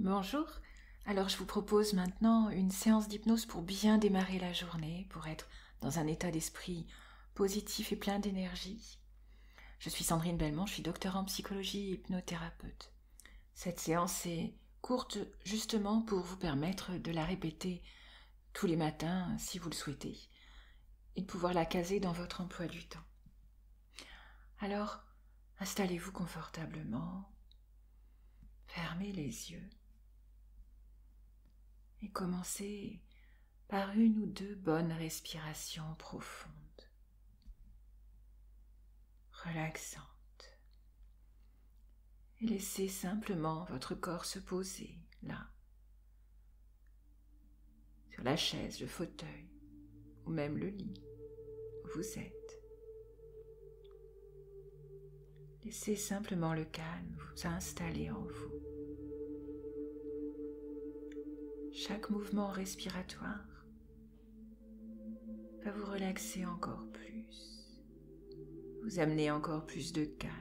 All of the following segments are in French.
Bonjour, alors je vous propose maintenant une séance d'hypnose pour bien démarrer la journée, pour être dans un état d'esprit positif et plein d'énergie. Je suis Sandrine Belmont, je suis docteur en psychologie et hypnothérapeute. Cette séance est courte justement pour vous permettre de la répéter tous les matins si vous le souhaitez et de pouvoir la caser dans votre emploi du temps. Alors, installez-vous confortablement, fermez les yeux. Et commencez par une ou deux bonnes respirations profondes, relaxantes. Et laissez simplement votre corps se poser là, sur la chaise, le fauteuil ou même le lit où vous êtes. Laissez simplement le calme vous installer en vous. Chaque mouvement respiratoire va vous relaxer encore plus, vous amener encore plus de calme,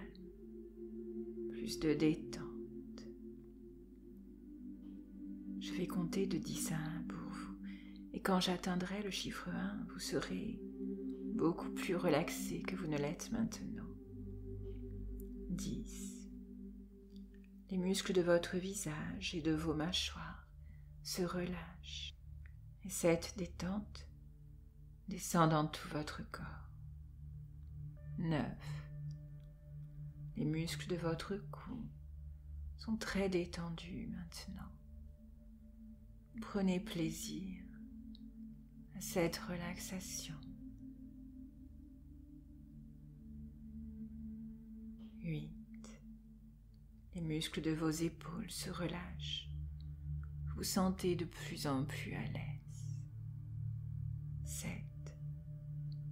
plus de détente. Je vais compter de 10 à 1 pour vous, et quand j'atteindrai le chiffre 1, vous serez beaucoup plus relaxé que vous ne l'êtes maintenant. 10. Les muscles de votre visage et de vos mâchoires se relâchent, et cette détente descend dans tout votre corps. 9. Les muscles de votre cou sont très détendus maintenant. Prenez plaisir à cette relaxation. 8. Les muscles de vos épaules se relâchent. Vous vous sentez de plus en plus à l'aise. 7.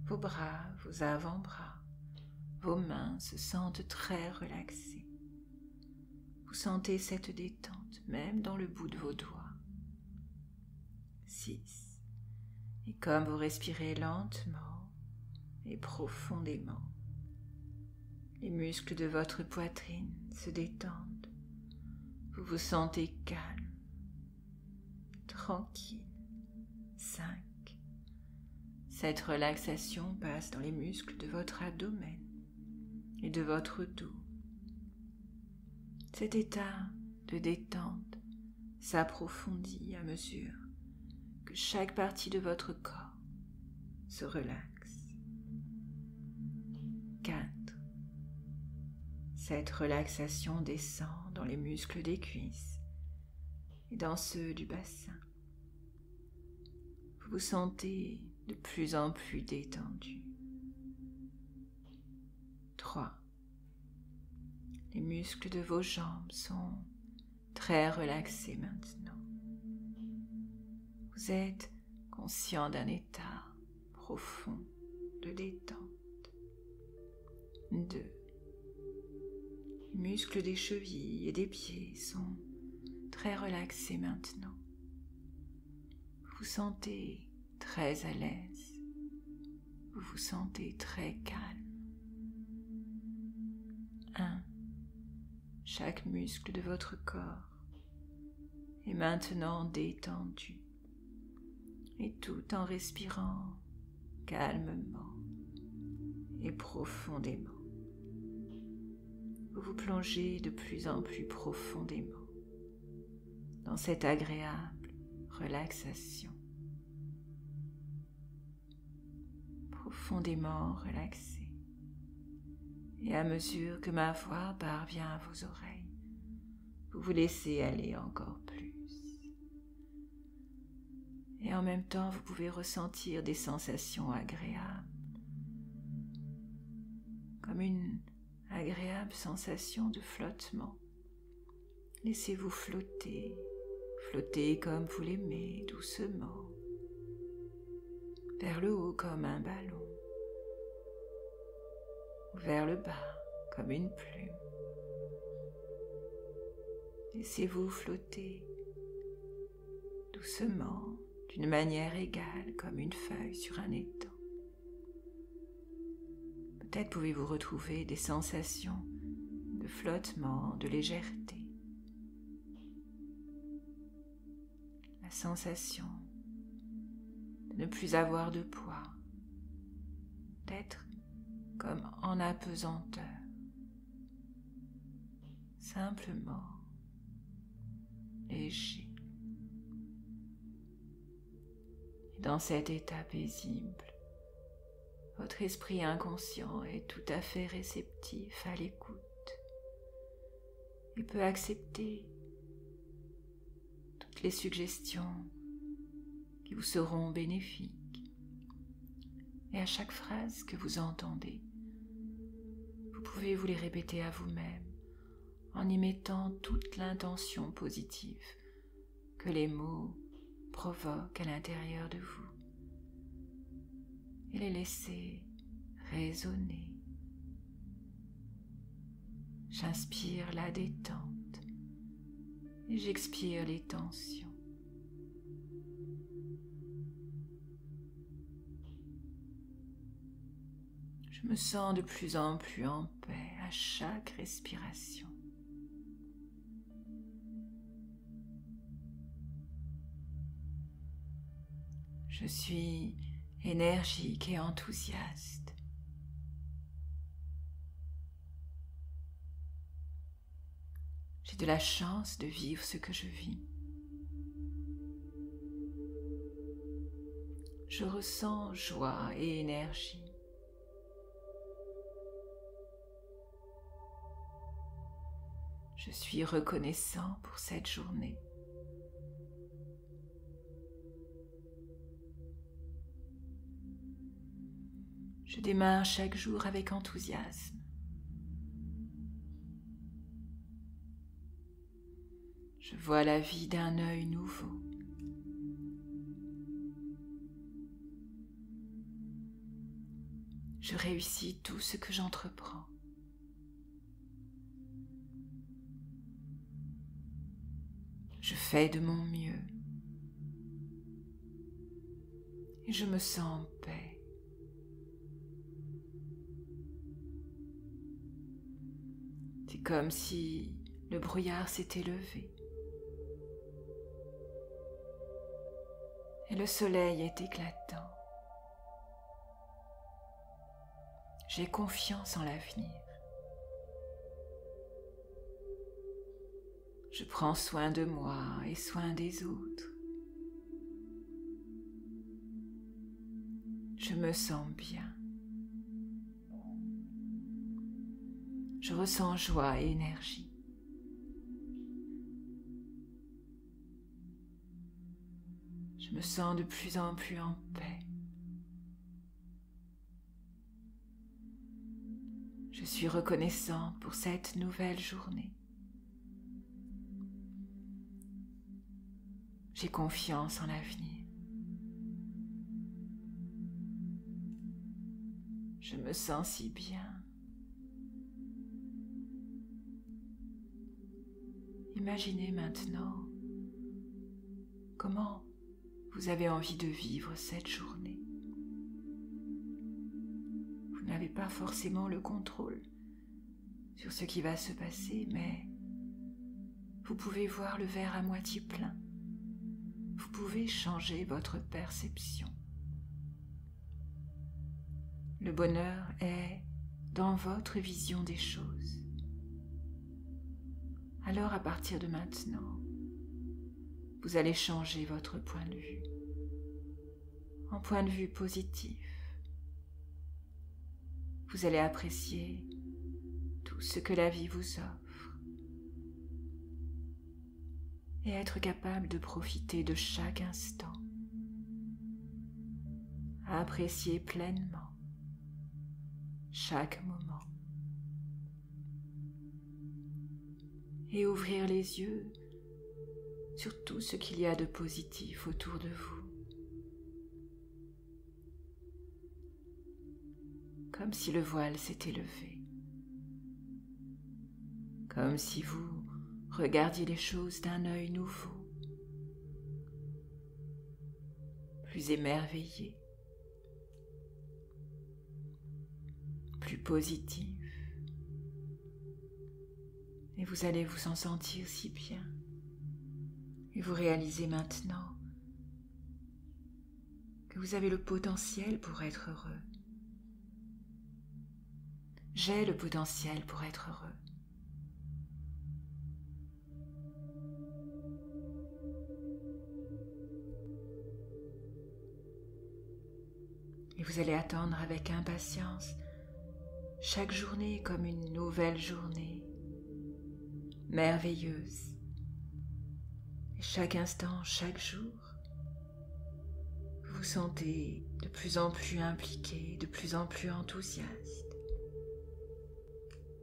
Vos bras, vos avant-bras, vos mains se sentent très relaxées. Vous sentez cette détente même dans le bout de vos doigts. 6. Et comme vous respirez lentement et profondément, les muscles de votre poitrine se détendent. Vous vous sentez calme, tranquille. 5. Cette relaxation passe dans les muscles de votre abdomen et de votre dos. Cet état de détente s'approfondit à mesure que chaque partie de votre corps se relaxe. 4. Cette relaxation descend dans les muscles des cuisses et dans ceux du bassin. Vous vous sentez de plus en plus détendu. 3. Les muscles de vos jambes sont très relaxés maintenant. Vous êtes conscient d'un état profond de détente. 2. Les muscles des chevilles et des pieds sont très relaxés maintenant. Vous vous sentez très à l'aise. Vous vous sentez très calme. 1. Chaque muscle de votre corps est maintenant détendu, et tout en respirant calmement et profondément. Vous vous plongez de plus en plus profondément dans cette agréable relaxation. Profondément relaxé. Et à mesure que ma voix parvient à vos oreilles, vous vous laissez aller encore plus. Et en même temps, vous pouvez ressentir des sensations agréables, comme une agréable sensation de flottement. Laissez-vous flotter, flotter comme vous l'aimez, doucement, vers le haut comme un ballon, ou vers le bas comme une plume. Laissez-vous flotter doucement, d'une manière égale comme une feuille sur un étang. Peut-être pouvez-vous retrouver des sensations de flottement, de légèreté. la sensation de ne plus avoir de poids, d'être comme en apesanteur, simplement léger. Et dans cet état paisible, votre esprit inconscient est tout à fait réceptif à l'écoute et peut accepter toutes les suggestions qui vous seront bénéfiques. Et à chaque phrase que vous entendez, vous pouvez vous les répéter à vous-même en y mettant toute l'intention positive que les mots provoquent à l'intérieur de vous et les laisser résonner. J'inspire la détente et j'expire les tensions. Je me sens de plus en plus en paix à chaque respiration. Je suis énergique et enthousiaste. J'ai de la chance de vivre ce que je vis. Je ressens joie et énergie. Je suis reconnaissant pour cette journée. Je démarre chaque jour avec enthousiasme. Je vois la vie d'un œil nouveau. Je réussis tout ce que j'entreprends. Je fais de mon mieux. Et je me sens en paix. C'est comme si le brouillard s'était levé. Et le soleil est éclatant. J'ai confiance en l'avenir. Je prends soin de moi et soin des autres. Je me sens bien. Je ressens joie et énergie. Je me sens de plus en plus en paix. Je suis reconnaissant pour cette nouvelle journée. J'ai confiance en l'avenir. Je me sens si bien. Imaginez maintenant comment vous avez envie de vivre cette journée. Vous n'avez pas forcément le contrôle sur ce qui va se passer, mais vous pouvez voir le verre à moitié plein. Vous pouvez changer votre perception. Le bonheur est dans votre vision des choses. Alors à partir de maintenant, vous allez changer votre point de vue en point de vue positif. Vous allez apprécier tout ce que la vie vous offre et être capable de profiter de chaque instant, à apprécier pleinement chaque moment et ouvrir les yeux sur tout ce qu'il y a de positif autour de vous, comme si le voile s'était levé, comme si vous regardiez les choses d'un œil nouveau, plus émerveillé, plus positif, et vous allez vous en sentir si bien. Et vous réalisez maintenant Vous avez le potentiel pour être heureux. J'ai le potentiel pour être heureux. Et vous allez attendre avec impatience chaque journée comme une nouvelle journée, merveilleuse. Et chaque instant, chaque jour, vous vous sentez de plus en plus impliqué, de plus en plus enthousiaste.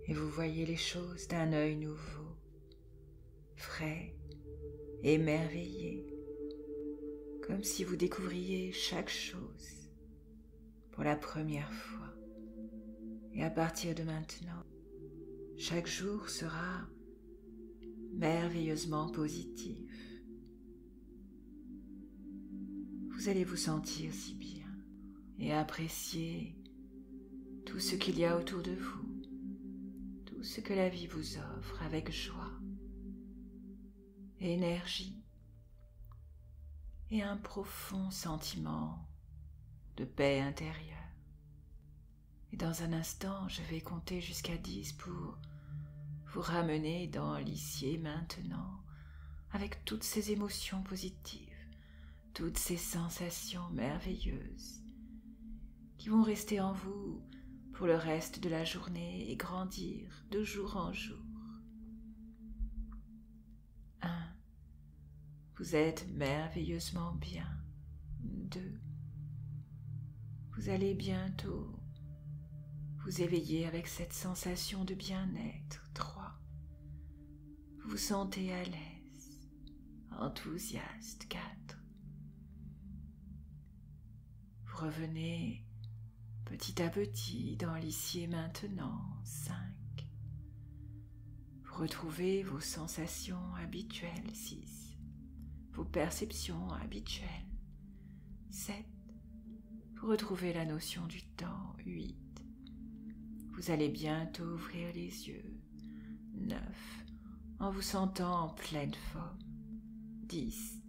Et vous voyez les choses d'un œil nouveau, frais, émerveillé, comme si vous découvriez chaque chose pour la première fois. Et à partir de maintenant, chaque jour sera merveilleusement positif. Vous allez vous sentir si bien et apprécier tout ce qu'il y a autour de vous, tout ce que la vie vous offre avec joie, énergie et un profond sentiment de paix intérieure. Et dans un instant, je vais compter jusqu'à 10 pour vous ramener dans l'ici et maintenant avec toutes ces émotions positives, toutes ces sensations merveilleuses qui vont rester en vous pour le reste de la journée et grandir de jour en jour. 1. Vous êtes merveilleusement bien. 2. Vous allez bientôt vous éveiller avec cette sensation de bien-être. 3. Vous vous sentez à l'aise, enthousiaste. 4. Vous revenez petit à petit dans l'ici et maintenant. 5. Vous retrouvez vos sensations habituelles. 6. Vos perceptions habituelles. 7. Vous retrouvez la notion du temps. 8. Vous allez bientôt ouvrir les yeux. 9. En vous sentant en pleine forme. 10.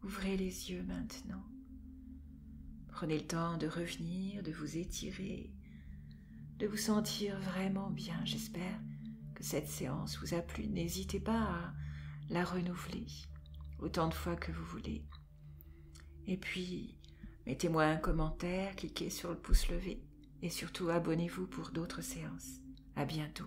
Ouvrez les yeux maintenant. Prenez le temps de revenir, de vous étirer, de vous sentir vraiment bien. J'espère que cette séance vous a plu. N'hésitez pas à la renouveler autant de fois que vous voulez. Et puis, mettez-moi un commentaire, cliquez sur le pouce levé et surtout abonnez-vous pour d'autres séances. À bientôt.